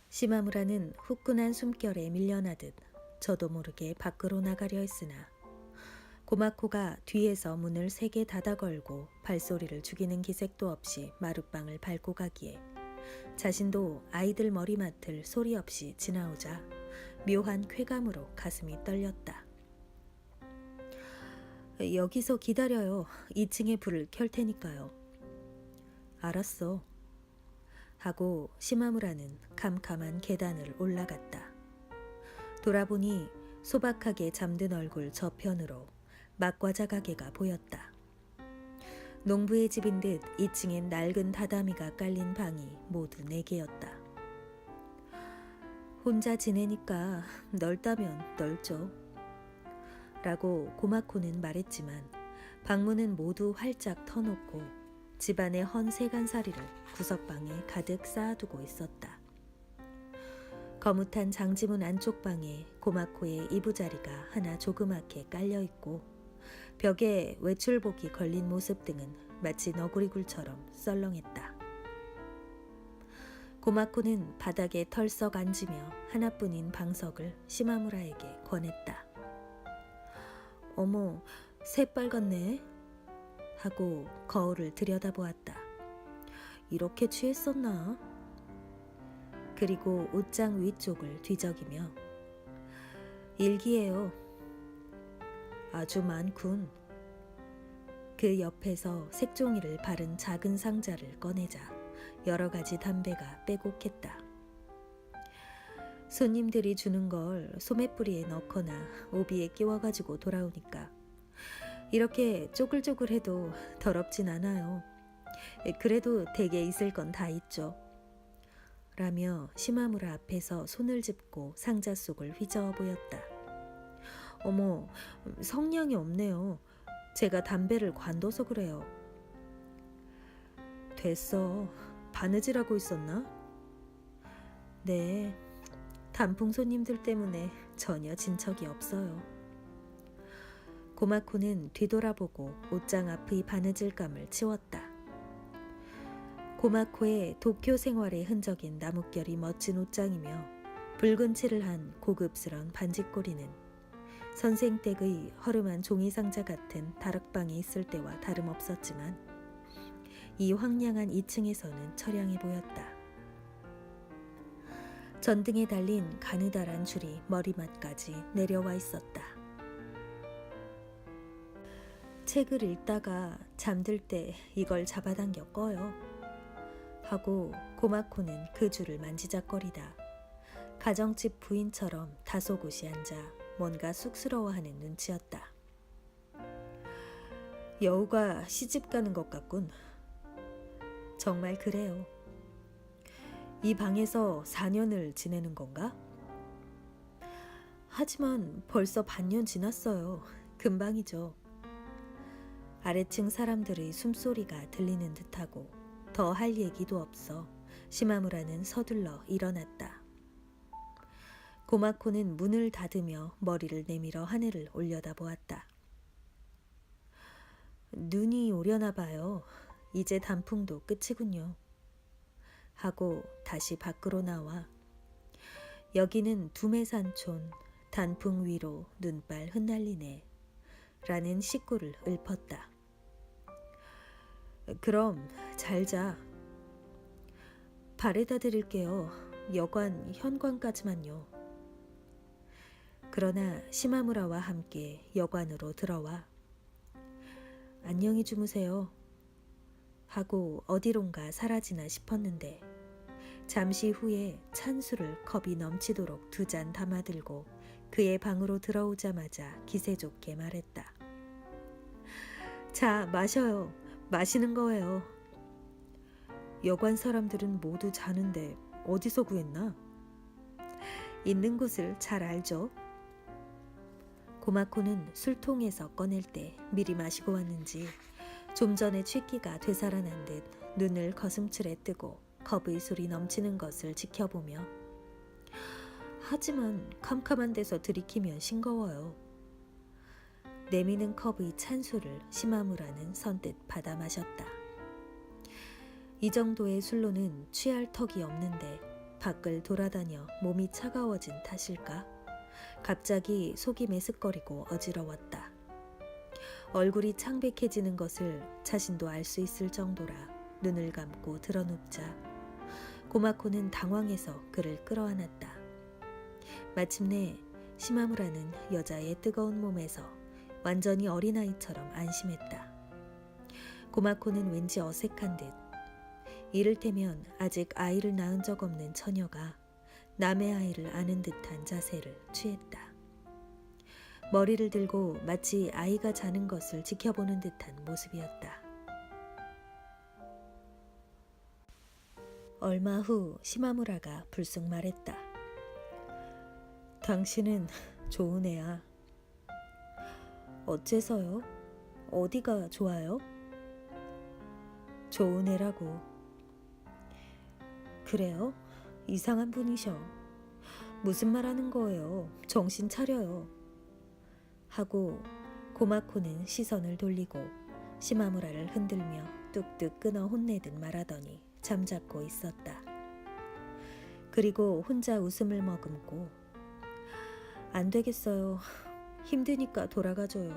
시마무라는 후끈한 숨결에 밀려나듯 저도 모르게 밖으로 나가려 했으나 고마코가 뒤에서 문을 세게 닫아 걸고 발소리를 죽이는 기색도 없이 마룻방을 밟고 가기에 자신도 아이들 머리맡을 소리 없이 지나오자 묘한 쾌감으로 가슴이 떨렸다. 여기서 기다려요. 2층에 불을 켤 테니까요. 알았어. 하고 시마무라는 캄캄한 계단을 올라갔다. 돌아보니 소박하게 잠든 얼굴 저편으로 막과자 가게가 보였다. 농부의 집인 듯 2층엔 낡은 다다미가 깔린 방이 모두 4개였다. 혼자 지내니까 넓다면 넓죠. 라고 고마코는 말했지만 방문은 모두 활짝 터놓고 집안의 헌 세간살이를 구석방에 가득 쌓아두고 있었다. 거뭇한 장지문 안쪽 방에 고마코의 이부자리가 하나 조그맣게 깔려있고 벽에 외출복이 걸린 모습 등은 마치 너구리굴처럼 썰렁했다. 고마코는 바닥에 털썩 앉으며 하나뿐인 방석을 시마무라에게 권했다. 어머, 새빨갛네. 하고 거울을 들여다보았다. 이렇게 취했었나? 그리고 옷장 위쪽을 뒤적이며 일기예요. 아주 많군. 그 옆에서 색종이를 바른 작은 상자를 꺼내자 여러 가지 담배가 빼곡했다. 손님들이 주는 걸 소매뿌리에 넣거나 오비에 끼워가지고 돌아오니까 이렇게 쪼글쪼글해도 더럽진 않아요. 그래도 댁에 있을 건 다 있죠. 라며 시마무라 앞에서 손을 짚고 상자 속을 휘저어 보였다. 어머, 성량이 없네요. 제가 담배를 관둬서 그래요. 됐어. 바느질하고 있었나? 네, 단풍 손님들 때문에 전혀 진척이 없어요. 고마코는 뒤돌아보고 옷장 앞의 바느질감을 치웠다. 고마코의 도쿄 생활의 흔적인 나뭇결이 멋진 옷장이며 붉은 칠을 한 고급스런 반지꼬리는 선생댁의 허름한 종이상자 같은 다락방에 있을 때와 다름없었지만 이 황량한 2층에서는 처량해 보였다. 전등에 달린 가느다란 줄이 머리맡까지 내려와 있었다. 책을 읽다가 잠들 때 이걸 잡아당겨 꺼요. 하고 고마코는 그 줄을 만지작거리다 가정집 부인처럼 다소곳이 앉아 뭔가 쑥스러워하는 눈치였다. 여우가 시집 가는 것 같군. 정말 그래요. 이 방에서 4년을 지내는 건가? 하지만 벌써 반년 지났어요. 금방이죠. 아래층 사람들의 숨소리가 들리는 듯하고 더 할 얘기도 없어 시마무라는 서둘러 일어났다. 고마코는 문을 닫으며 머리를 내밀어 하늘을 올려다보았다. 눈이 오려나 봐요. 이제 단풍도 끝이군요. 하고 다시 밖으로 나와 여기는 두메산촌 단풍 위로 눈발 흩날리네 라는 식구를 읊었다. 그럼 잘 자. 바래다 드릴게요. 여관 현관까지만요. 그러나 시마무라와 함께 여관으로 들어와 안녕히 주무세요. 하고 어디론가 사라지나 싶었는데 잠시 후에 찬술을 컵이 넘치도록 2잔 담아들고 그의 방으로 들어오자마자 기세 좋게 말했다. 자, 마셔요. 마시는 거예요. 여관 사람들은 모두 자는데 어디서 구했나? 있는 곳을 잘 알죠. 고마코는 술통에서 꺼낼 때 미리 마시고 왔는지 좀 전에 취기가 되살아난 듯 눈을 거슴츠레 뜨고 컵의 술이 넘치는 것을 지켜보며 하지만 캄캄한 데서 들이키면 싱거워요. 내미는 컵의 찬술을 시마무라는 선뜻 받아 마셨다. 이 정도의 술로는 취할 턱이 없는데 밖을 돌아다녀 몸이 차가워진 탓일까? 갑자기 속이 메스꺼리고 어지러웠다. 얼굴이 창백해지는 것을 자신도 알 수 있을 정도라 눈을 감고 드러눕자 고마코는 당황해서 그를 끌어안았다. 마침내 시마무라는 여자의 뜨거운 몸에서 완전히 어린아이처럼 안심했다. 고마코는 왠지 어색한 듯 이를테면 아직 아이를 낳은 적 없는 처녀가 남의 아이를 아는 듯한 자세를 취했다. 머리를 들고 마치 아이가 자는 것을 지켜보는 듯한 모습이었다. 얼마 후 시마무라가 불쑥 말했다. 당신은 좋은 애야. 어째서요? 어디가 좋아요? 좋은 애라고. 그래요? 이상한 분이셔. 무슨 말 하는 거예요? 정신 차려요. 하고 고마코는 시선을 돌리고 시마무라를 흔들며 뚝뚝 끊어 혼내듯 말하더니 잠잡고 있었다. 그리고 혼자 웃음을 머금고 안 되겠어요. 힘드니까 돌아가줘요.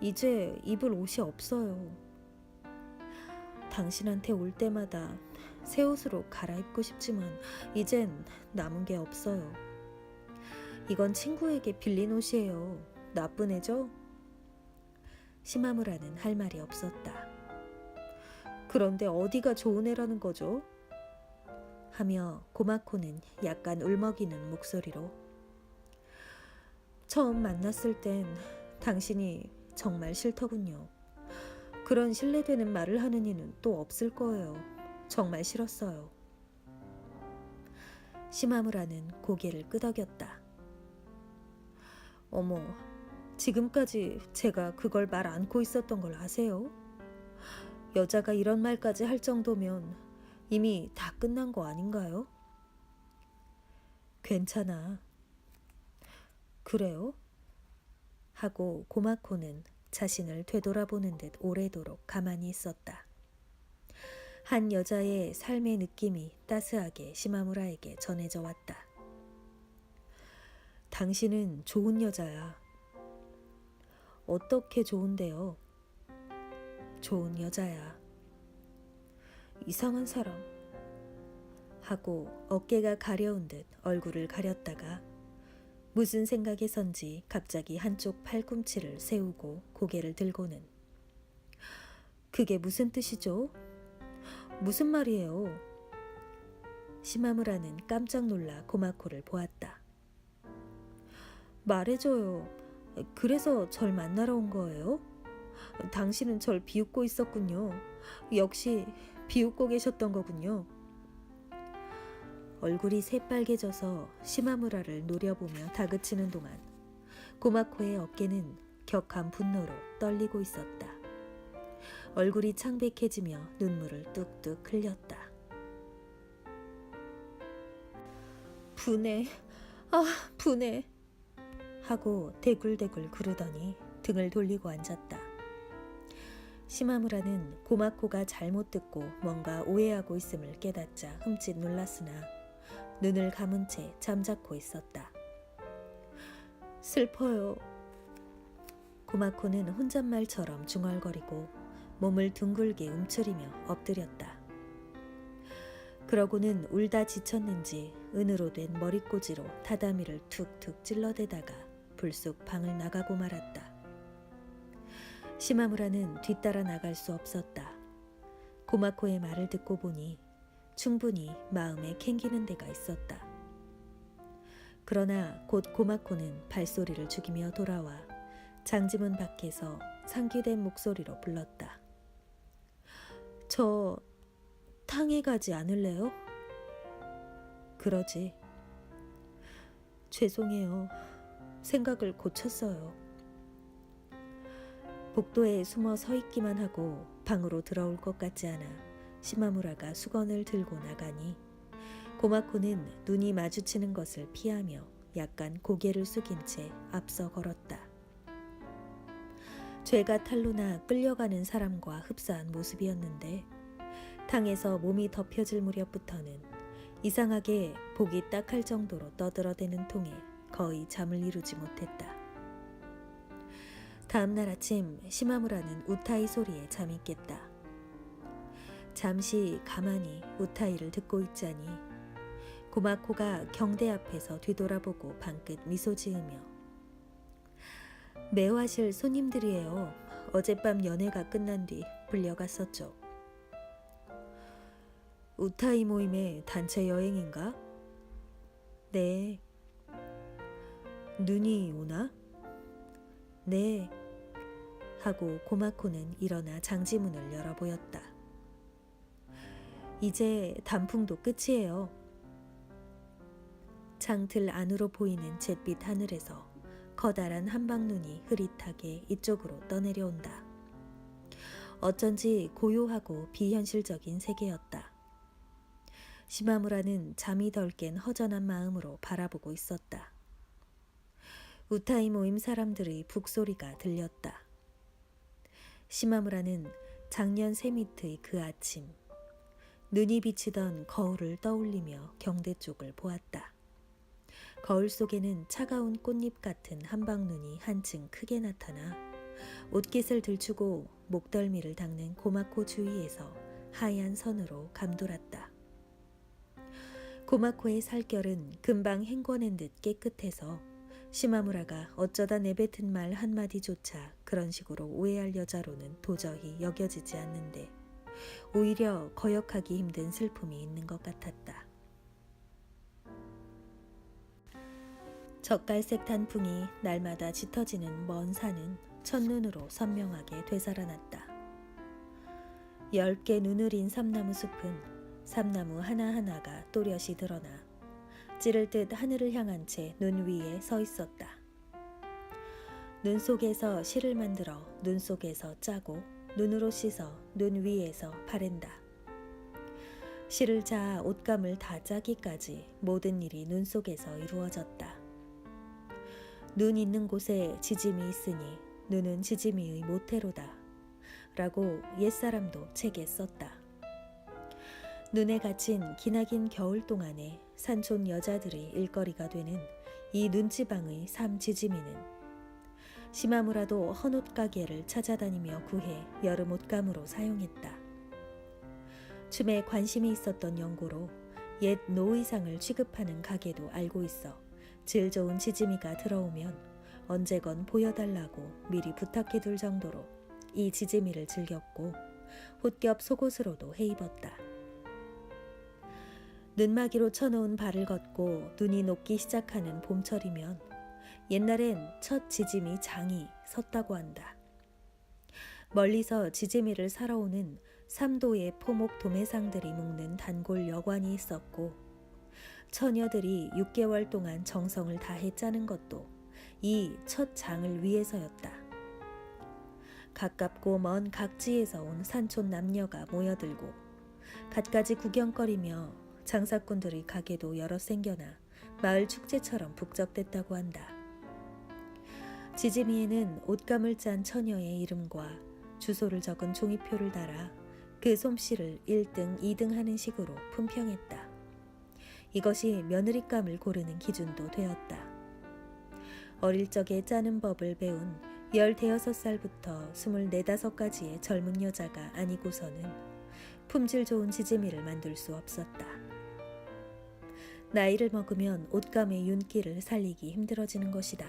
이제 입을 옷이 없어요. 당신한테 올 때마다 새 옷으로 갈아입고 싶지만 이젠 남은 게 없어요. 이건 친구에게 빌린 옷이에요. 나쁜 애죠? 시마무라는 할 말이 없었다. 그런데 어디가 좋은 애라는 거죠? 하며 고마코는 약간 울먹이는 목소리로 처음 만났을 땐 당신이 정말 싫더군요. 그런 신뢰되는 말을 하는 이는 또 없을 거예요. 정말 싫었어요. 시마무라는 고개를 끄덕였다. 어머, 지금까지 제가 그걸 말 않고 있었던 걸 아세요? 여자가 이런 말까지 할 정도면 이미 다 끝난 거 아닌가요? 괜찮아. 그래요? 하고 고마코는 자신을 되돌아보는 듯 오래도록 가만히 있었다. 한 여자의 삶의 느낌이 따스하게 시마무라에게 전해져 왔다. 당신은 좋은 여자야. 어떻게 좋은데요? 좋은 여자야. 이상한 사람. 하고 어깨가 가려운 듯 얼굴을 가렸다가 무슨 생각에선지 갑자기 한쪽 팔꿈치를 세우고 고개를 들고는 그게 무슨 뜻이죠? 무슨 말이에요? 시마무라는 깜짝 놀라 고마코를 보았다. 말해줘요. 그래서 절 만나러 온 거예요? 당신은 절 비웃고 있었군요. 역시 비웃고 계셨던 거군요. 얼굴이 새빨개져서 시마무라를 노려보며 다그치는 동안 고마코의 어깨는 격한 분노로 떨리고 있었다. 얼굴이 창백해지며 눈물을 뚝뚝 흘렸다. 분해, 분해 하고 대굴대굴 구르더니 등을 돌리고 앉았다. 시마무라는 고마코가 잘못 듣고 뭔가 오해하고 있음을 깨닫자 흠칫 놀랐으나 눈을 감은 채 잠자코 있었다. 슬퍼요. 고마코는 혼잣말처럼 중얼거리고 몸을 둥글게 움츠리며 엎드렸다. 그러고는 울다 지쳤는지 은으로 된 머리꼬지로 다다미를 툭툭 찔러대다가 불쑥 방을 나가고 말았다. 시마무라는 뒤따라 나갈 수 없었다. 고마코의 말을 듣고 보니 충분히 마음에 캥기는 데가 있었다. 그러나 곧 고마코는 발소리를 죽이며 돌아와 장지문 밖에서 상기된 목소리로 불렀다. 저 탕에 가지 않을래요? 그러지. 죄송해요. 생각을 고쳤어요. 복도에 숨어 서 있기만 하고 방으로 들어올 것 같지 않아 시마무라가 수건을 들고 나가니 고마코는 눈이 마주치는 것을 피하며 약간 고개를 숙인 채 앞서 걸었다. 죄가 탈로나 끌려가는 사람과 흡사한 모습이었는데 탕에서 몸이 덮여질 무렵부터는 이상하게 복이 딱할 정도로 떠들어대는 통에 거의 잠을 이루지 못했다. 다음 날 아침 시마무라는 우타이 소리에 잠이 깼다. 잠시 가만히 우타이를 듣고 있자니 고마코가 경대 앞에서 뒤돌아보고 방긋 미소 지으며 매화실 손님들이에요. 어젯밤 연회가 끝난 뒤 불려갔었죠. 우타이 모임의 단체 여행인가? 네. 눈이 오나? 네. 하고 고마코는 일어나 장지문을 열어보였다. 이제 단풍도 끝이에요. 창틀 안으로 보이는 잿빛 하늘에서 커다란 한방눈이 흐릿하게 이쪽으로 떠내려온다. 어쩐지 고요하고 비현실적인 세계였다. 시마무라는 잠이 덜 깬 허전한 마음으로 바라보고 있었다. 우타이 모임 사람들의 북소리가 들렸다. 시마무라는 작년 새밑의 그 아침, 눈이 비치던 거울을 떠올리며 경대 쪽을 보았다. 거울 속에는 차가운 꽃잎 같은 한방눈이 한층 크게 나타나 옷깃을 들추고 목덜미를 닦는 고마코 주위에서 하얀 선으로 감돌았다. 고마코의 살결은 금방 헹궈낸 듯 깨끗해서 시마무라가 어쩌다 내뱉은 말 한마디조차 그런 식으로 오해할 여자로는 도저히 여겨지지 않는데 오히려 거역하기 힘든 슬픔이 있는 것 같았다. 젓갈색 단풍이 날마다 짙어지는 먼 산은 첫눈으로 선명하게 되살아났다. 10개 눈을인 삼나무 숲은 삼나무 하나하나가 또렷이 드러나 찌를 듯 하늘을 향한 채 눈 위에 서 있었다. 눈 속에서 실을 만들어 눈 속에서 짜고 눈으로 씻어 눈 위에서 바른다. 실을 자 옷감을 다 짜기까지 모든 일이 눈 속에서 이루어졌다. 눈 있는 곳에 지짐이 있으니 눈은 지짐이의 모태로다 라고 옛사람도 책에 썼다. 눈에 갇힌 기나긴 겨울 동안에 산촌 여자들의 일거리가 되는 이 눈지방의 삼지짐이는 시마무라도 헌옷 가게를 찾아다니며 구해 여름 옷감으로 사용했다. 춤에 관심이 있었던 연고로 옛 노의상을 취급하는 가게도 알고 있어 질 좋은 지짐이가 들어오면 언제건 보여달라고 미리 부탁해둘 정도로 이 지짐이를 즐겼고 훗겹 속옷으로도 해입었다. 눈마기로 쳐놓은 발을 걷고 눈이 녹기 시작하는 봄철이면 옛날엔 첫 지짐이 장이 섰다고 한다. 멀리서 지짐이를 사러 오는 삼도의 포목 도매상들이 묵는 단골 여관이 있었고 처녀들이 6개월 동안 정성을 다해 짜는 것도 이 첫 장을 위해서였다. 가깝고 먼 각지에서 온 산촌 남녀가 모여들고 갖가지 구경거리며 장사꾼들의 가게도 여러 생겨나 마을 축제처럼 북적댔다고 한다. 지짐이에는 옷감을 짠 처녀의 이름과 주소를 적은 종이표를 달아 그 솜씨를 1등, 2등 하는 식으로 품평했다. 이것이 며느리감을 고르는 기준도 되었다. 어릴 적에 짜는 법을 배운 15살부터 24, 5가지의 젊은 여자가 아니고서는 품질 좋은 지짐이를 만들 수 없었다. 나이를 먹으면 옷감의 윤기를 살리기 힘들어지는 것이다.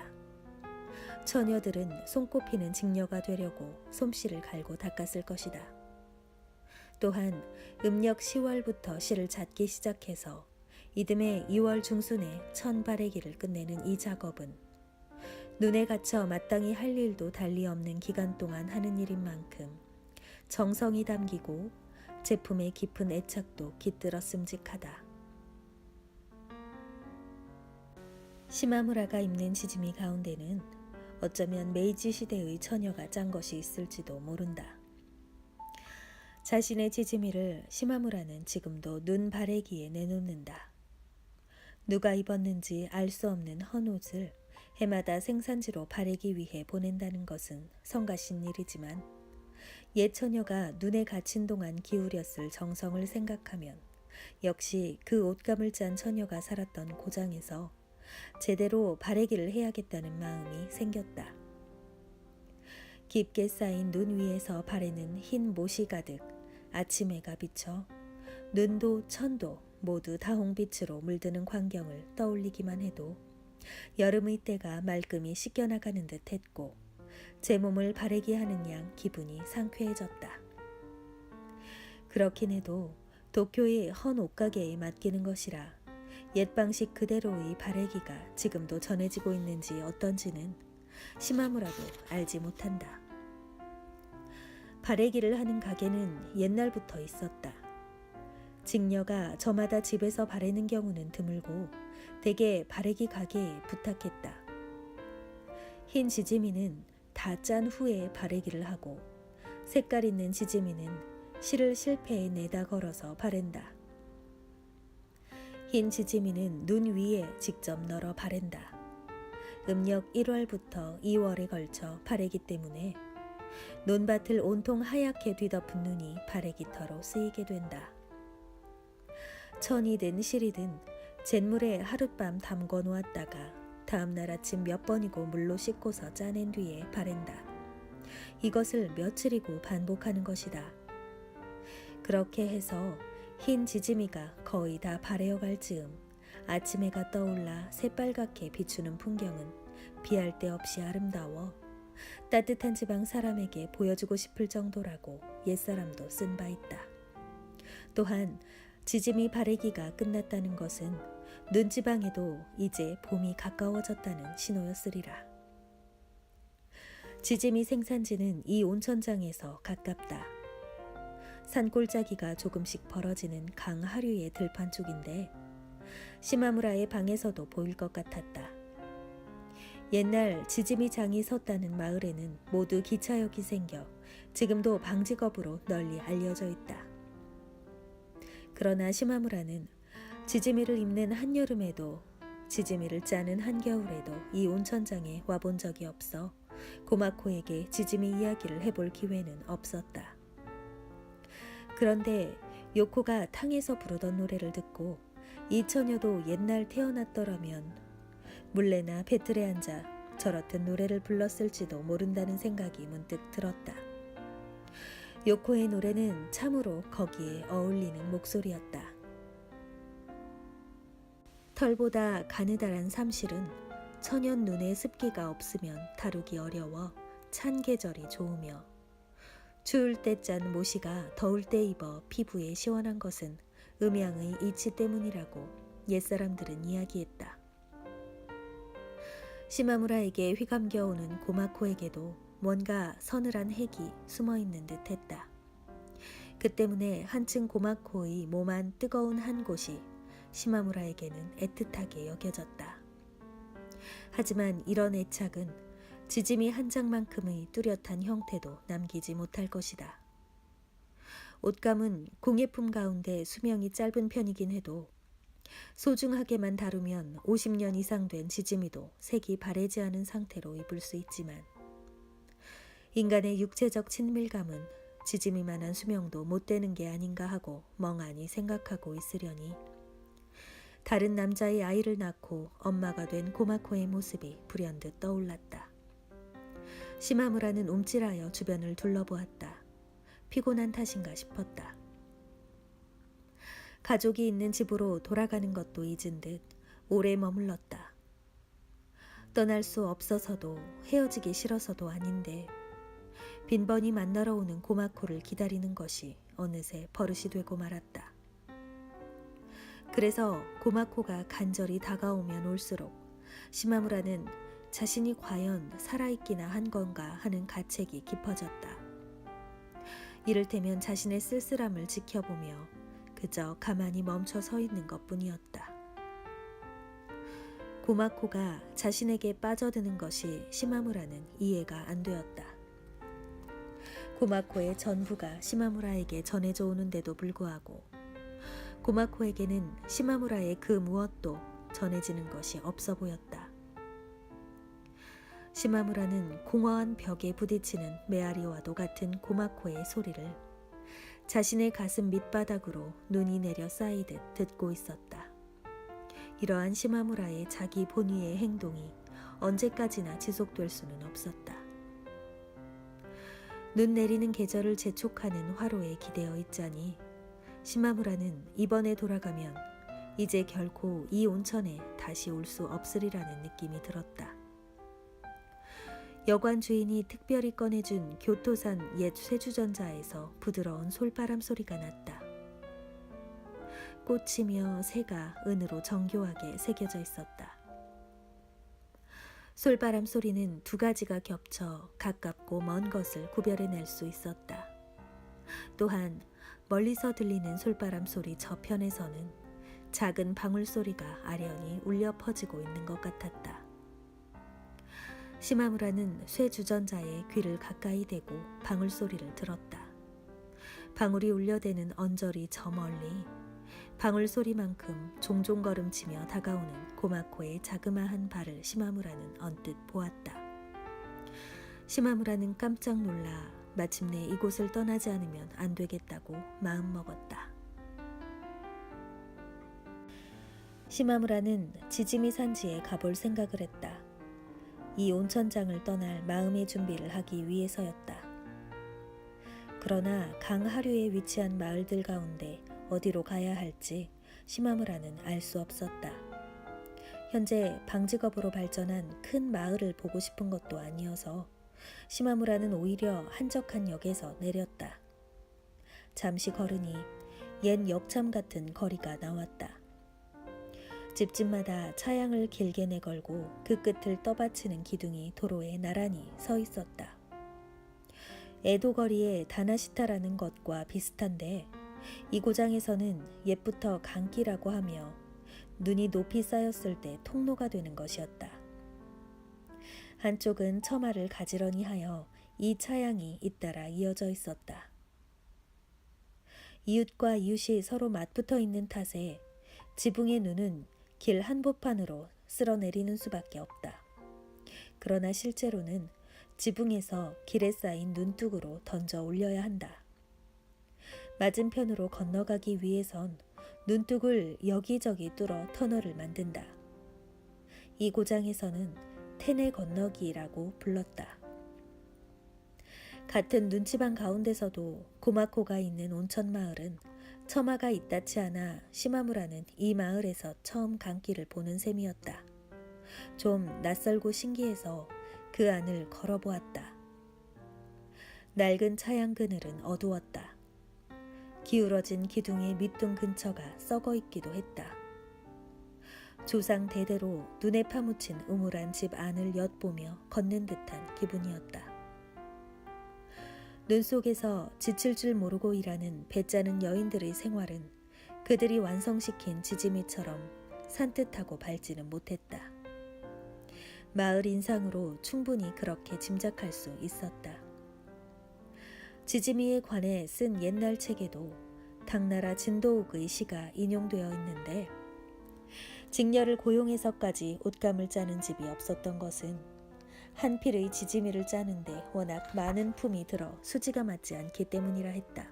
처녀들은 손꼽히는 직녀가 되려고 솜씨를 갈고 닦았을 것이다. 또한 음력 10월부터 실을 잣기 시작해서 이듬해 2월 중순에 천바래기를 끝내는 이 작업은 눈에 갇혀 마땅히 할 일도 달리 없는 기간 동안 하는 일인 만큼 정성이 담기고 제품의 깊은 애착도 깃들었음직하다. 시마무라가 입는 지짐이 가운데는 어쩌면 메이지 시대의 처녀가 짠 것이 있을지도 모른다. 자신의 지짐이를 시마무라는 지금도 눈 바래기에 내놓는다. 누가 입었는지 알 수 없는 헌옷을 해마다 생산지로 바래기 위해 보낸다는 것은 성가신 일이지만 옛 처녀가 눈에 갇힌 동안 기울였을 정성을 생각하면 역시 그 옷감을 짠 처녀가 살았던 고장에서 제대로 바래기를 해야겠다는 마음이 생겼다. 깊게 쌓인 눈 위에서 바래는 흰 못이 가득 아침 해가 비쳐 눈도 천도 모두 다홍빛으로 물드는 광경을 떠올리기만 해도 여름의 때가 말끔히 씻겨나가는 듯 했고 제 몸을 바래게 하는 양 기분이 상쾌해졌다. 그렇긴 해도 도쿄의 헌 옷가게에 맡기는 것이라 옛 방식 그대로의 바래기가 지금도 전해지고 있는지 어떤지는 시마무라도 알지 못한다. 바래기를 하는 가게는 옛날부터 있었다. 직녀가 저마다 집에서 바래는 경우는 드물고 대개 바래기 가게에 부탁했다. 흰 지짐이는 다 짠 후에 바래기를 하고 색깔 있는 지짐이는 실을 실패에 내다 걸어서 바랜다. 흰 지짐이는 눈 위에 직접 널어 바랜다. 음력 1월부터 2월에 걸쳐 바래기 때문에 논밭을 온통 하얗게 뒤덮은 눈이 바래기터로 쓰이게 된다. 천이든 실이든 잿물에 하룻밤 담궈 놓았다가 다음날 아침 몇 번이고 물로 씻고서 짜낸 뒤에 바랜다. 이것을 며칠이고 반복하는 것이다. 그렇게 해서 흰 지짐이가 거의 다 바래어갈 즈음 아침 해가 떠올라 새빨갛게 비추는 풍경은 비할 데 없이 아름다워 따뜻한 지방 사람에게 보여주고 싶을 정도라고 옛사람도 쓴 바 있다. 또한 지짐이 바래기가 끝났다는 것은 눈지방에도 이제 봄이 가까워졌다는 신호였으리라. 지짐이 생산지는 이 온천장에서 가깝다. 산골짜기가 조금씩 벌어지는 강 하류의 들판 쪽인데 시마무라의 방에서도 보일 것 같았다. 옛날 지짐이 장이 섰다는 마을에는 모두 기차역이 생겨 지금도 방직업으로 널리 알려져 있다. 그러나 시마무라는 지짐이를 입는 한여름에도 지짐이를 짜는 한겨울에도 이 온천장에 와본 적이 없어 고마코에게 지짐이 이야기를 해볼 기회는 없었다. 그런데 요코가 탕에서 부르던 노래를 듣고 이 처녀도 옛날 태어났더라면 물레나 배틀에 앉아 저렇듯 노래를 불렀을지도 모른다는 생각이 문득 들었다. 요코의 노래는 참으로 거기에 어울리는 목소리였다. 털보다 가느다란 삼실은 천연 눈에 습기가 없으면 다루기 어려워 찬 계절이 좋으며 추울 때 짠 모시가 더울 때 입어 피부에 시원한 것은 음양의 이치 때문이라고 옛사람들은 이야기했다. 시마무라에게 휘감겨오는 고마코에게도 뭔가 서늘한 핵이 숨어있는 듯 했다. 그 때문에 한층 고마코의 몸 안 뜨거운 한 곳이 시마무라에게는 애틋하게 여겨졌다. 하지만 이런 애착은 지짐이 한 장만큼의 뚜렷한 형태도 남기지 못할 것이다. 옷감은 공예품 가운데 수명이 짧은 편이긴 해도 소중하게만 다루면 50년 이상 된 지짐이도 색이 바래지 않은 상태로 입을 수 있지만 인간의 육체적 친밀감은 지짐이만한 수명도 못 되는 게 아닌가 하고 멍하니 생각하고 있으려니 다른 남자의 아이를 낳고 엄마가 된 고마코의 모습이 불현듯 떠올랐다. 시마무라는 움찔하여 주변을 둘러보았다. 피곤한 탓인가 싶었다. 가족이 있는 집으로 돌아가는 것도 잊은 듯 오래 머물렀다. 떠날 수 없어서도 헤어지기 싫어서도 아닌데 빈번히 만나러 오는 고마코를 기다리는 것이 어느새 버릇이 되고 말았다. 그래서 고마코가 간절히 다가오면 올수록 시마무라는 자신이 과연 살아있기나 한 건가 하는 가책이 깊어졌다. 이를테면 자신의 쓸쓸함을 지켜보며 그저 가만히 멈춰 서 있는 것뿐이었다. 고마코가 자신에게 빠져드는 것이 시마무라는 이해가 안 되었다. 고마코의 전부가 시마무라에게 전해져 오는데도 불구하고 고마코에게는 시마무라의 그 무엇도 전해지는 것이 없어 보였다. 시마무라는 공허한 벽에 부딪히는 메아리와도 같은 고마코의 소리를 자신의 가슴 밑바닥으로 눈이 내려 쌓이듯 듣고 있었다. 이러한 시마무라의 자기 본위의 행동이 언제까지나 지속될 수는 없었다. 눈 내리는 계절을 재촉하는 화로에 기대어 있자니 시마무라는 이번에 돌아가면 이제 결코 이 온천에 다시 올 수 없으리라는 느낌이 들었다. 여관 주인이 특별히 꺼내준 교토산 옛 쇠주전자에서 부드러운 솔바람 소리가 났다. 꽃이며 새가 은으로 정교하게 새겨져 있었다. 솔바람 소리는 두 가지가 겹쳐 가깝고 먼 것을 구별해낼 수 있었다. 또한 멀리서 들리는 솔바람 소리 저편에서는 작은 방울 소리가 아련히 울려 퍼지고 있는 것 같았다. 시마무라는 쇠주전자에 귀를 가까이 대고 방울 소리를 들었다. 방울이 울려대는 언저리 저 멀리 방울 소리만큼 종종 걸음치며 다가오는 고마코의 자그마한 발을 시마무라는 언뜻 보았다. 시마무라는 깜짝 놀라 마침내 이곳을 떠나지 않으면 안 되겠다고 마음먹었다. 시마무라는 지지미 산지에 가볼 생각을 했다. 이 온천장을 떠날 마음의 준비를 하기 위해서였다. 그러나 강 하류에 위치한 마을들 가운데 어디로 가야 할지 시마무라는 알 수 없었다. 현재 방직업으로 발전한 큰 마을을 보고 싶은 것도 아니어서 시마무라는 오히려 한적한 역에서 내렸다. 잠시 걸으니 옛 역참 같은 거리가 나왔다. 집집마다 차양을 길게 내걸고 그 끝을 떠받치는 기둥이 도로에 나란히 서 있었다. 에도거리의 다나시타라는 것과 비슷한데 이 고장에서는 옛부터 강기라고 하며 눈이 높이 쌓였을 때 통로가 되는 것이었다. 한쪽은 처마를 가지런히 하여 이 차양이 잇따라 이어져 있었다. 이웃과 이웃이 서로 맞붙어 있는 탓에 지붕의 눈은 길 한복판으로 쓸어내리는 수밖에 없다. 그러나 실제로는 지붕에서 길에 쌓인 눈뚝으로 던져 올려야 한다. 맞은편으로 건너가기 위해선 눈뚝을 여기저기 뚫어 터널을 만든다. 이 고장에서는 테네 건너기라고 불렀다. 같은 눈치방 가운데서도 고마코가 있는 온천마을은 처마가 있다치 않아 시마무라는 이 마을에서 처음 강길을 보는 셈이었다. 좀 낯설고 신기해서 그 안을 걸어보았다. 낡은 차양 그늘은 어두웠다. 기울어진 기둥의 밑둥 근처가 썩어 있기도 했다. 조상 대대로 눈에 파묻힌 우물한 집 안을 엿보며 걷는 듯한 기분이었다. 눈 속에서 지칠 줄 모르고 일하는 배짜는 여인들의 생활은 그들이 완성시킨 지짐이처럼 산뜻하고 밝지는 못했다. 마을 인상으로 충분히 그렇게 짐작할 수 있었다. 지짐이에 관해 쓴 옛날 책에도 당나라 진도옥의 시가 인용되어 있는데 직녀를 고용해서까지 옷감을 짜는 집이 없었던 것은 한 필의 지짐이를 짜는데 워낙 많은 품이 들어 수지가 맞지 않기 때문이라 했다.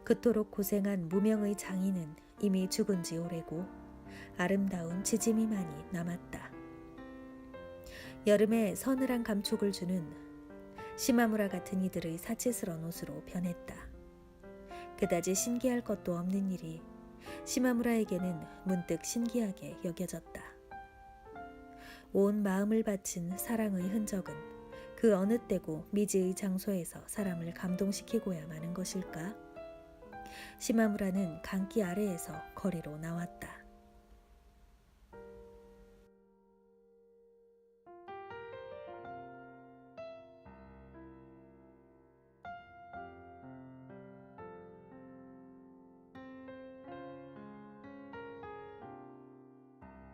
그토록 고생한 무명의 장인은 이미 죽은 지 오래고 아름다운 지짐이만이 남았다. 여름에 서늘한 감촉을 주는 시마무라 같은 이들의 사치스러운 옷으로 변했다. 그다지 신기할 것도 없는 일이 시마무라에게는 문득 신기하게 여겨졌다. 온 마음을 바친 사랑의 흔적은 그 어느 때고 미지의 장소에서 사람을 감동시키고야 마는 것일까? 시마무라는 강기 아래에서 거리로 나왔다.